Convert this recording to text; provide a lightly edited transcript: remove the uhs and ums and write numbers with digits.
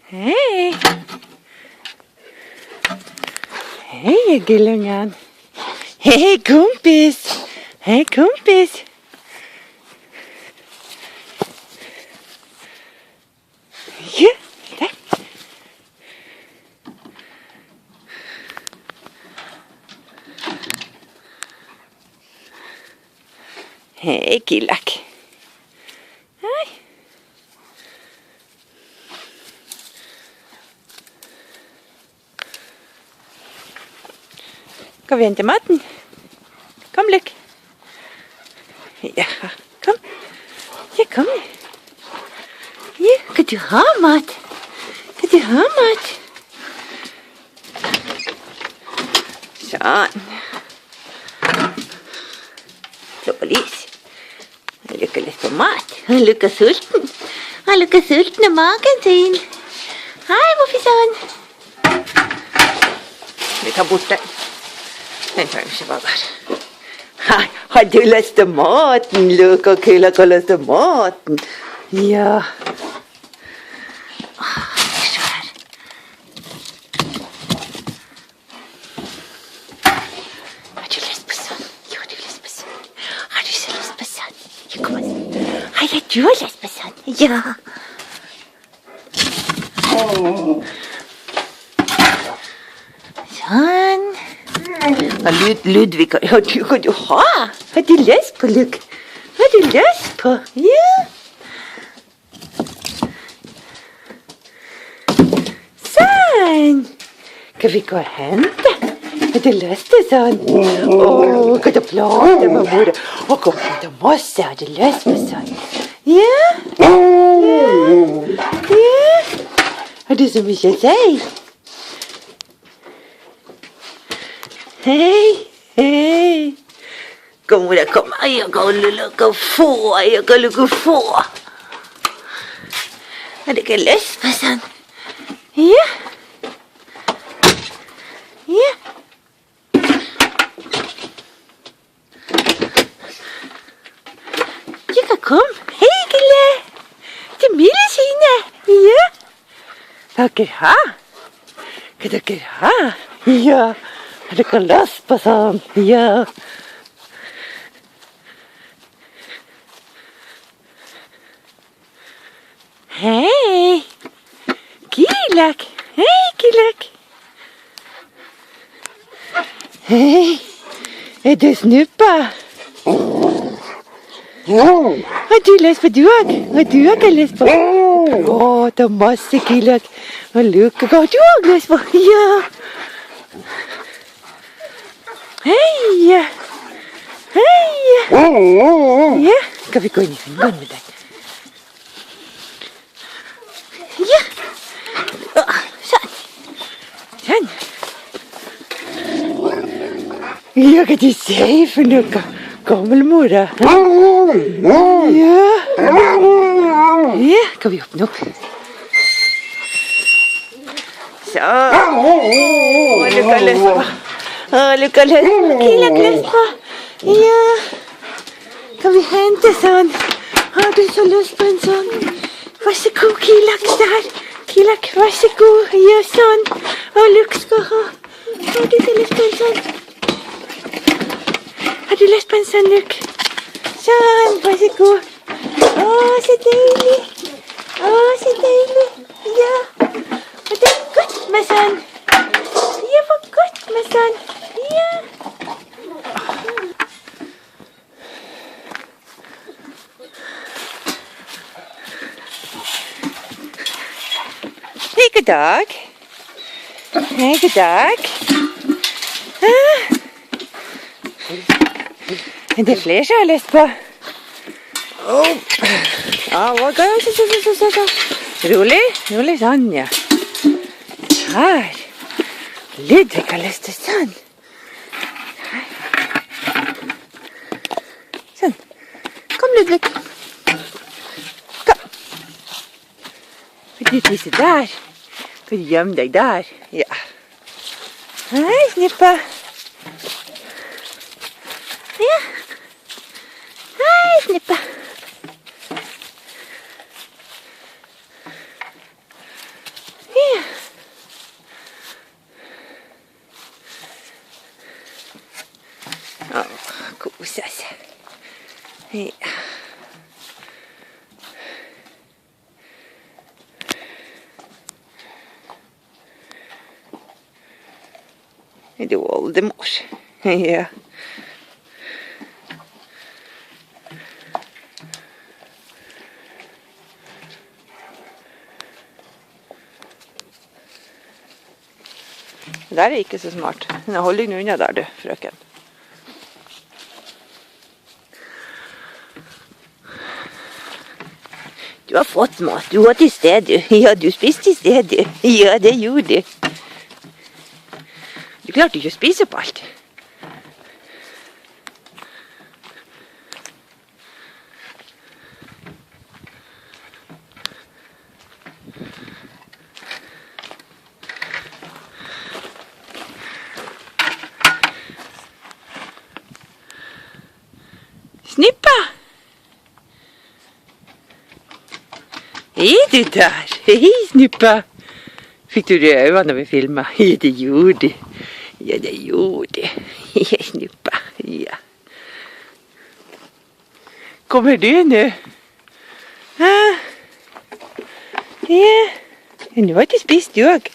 Hei. Hei, Gullungen. Hei, kompis. Hei, kompis. Ja, der. Hei, Gillak. Hei. Skal vi hente maten? Kom, Luk. Ja, kom. Ja, kom. Ja, kan du ha mat? Kan du ha mat? Sånn. Slå på lys. Han lukker litt på mat. Han lukker sulten. Han lukker sulten av magen sin. Hei, Woffisson. Vi tar bort den. Den trenger ikke være der. Hei, har du lyst til maten, Luk? Og Gillak har lyst til maten. Ja. Se her. Har du lyst på sånn? Jo, har du lyst på sånn? Har du så lyst på sånn? Ja, kom an. Hei, har du lyst på sånn? Ja. Sånn. Ludvig, ja, du kan du ha? Har du lyst på, Luk? Har du lyst på? Ja. Sånn. Kan vi gå og hente? Har du lyst til sånn? Kan du plate med mor? Kom hit og masse, har du lyst på sånn? Ja? Ja? Har du så mye å si? Hei, hei. Kom, mora, kom. Jeg kan lukke få. Jeg kan lukke få. Har du ikke lyst på sånn? Ja. Ja. Du kan komme. Hei, Gille. Til Mille sine. Ja. Hva dere ha? Hva dere ha? Ja. Har du ikke lyst på sånn? Ja. Hei. Gillak. Hei, Gillak. Hei. Er du snuppa? Har du lyst på dug? Har du ikke lyst på? Det er masse, Gillak. Og Luk, har du også lyst på? Ja. Hei! Hei! Ja, skal vi gå inn i fingrene med deg? Ja! Sånn. Sånn. Ja, hva du sier for noe? Gammelmora. Ja. Ja, skal vi åpne opp? Sånn. Luk har lyst på. Luk har lyst på. Gillak lyst på. Ja. Kan vi hente sånn? Har du så lyst på en sånn? Vær så god, Gillak der. Gillak, vær så god. Gjør sånn. Luk skal ha. Har du så lyst på en sånn? Har du lyst på en sånn, Luk? Sånn, vær så god. Så deilig. Så deilig. Ja. Og det er godt med sånn. Ja, hvor godt med sånn. Ja. Hei, god dag. Hei, god dag. Det er flere som har lyst på. Rolig, rolig sånn, ja. Her. Ludvig har lyst til sånn. Sånn. Kom, Ludvig. Kom. Vil du tisse der? Vil du gjemme deg der? Ja. Hei, Snippa. Ja. Hei, Snippa. Ja. Det er oldemor. Ja. Det der er ikke så smart. Hold deg unna der, du, frøken. Du har fått mat. Du har til sted, du. Ja, du spiste i sted, du. Ja, det gjorde du. Du klarte ikke å spise opp alt. Snippa! Er du der? Hei, Snippa! Fikk du røde øyne når vi filmet? Ja, det gjorde du. Ja, det gjorde du. Ja, Snippa. Ja. Kommer du nå? Hæ? Ja. Du har ikke spist, du òg.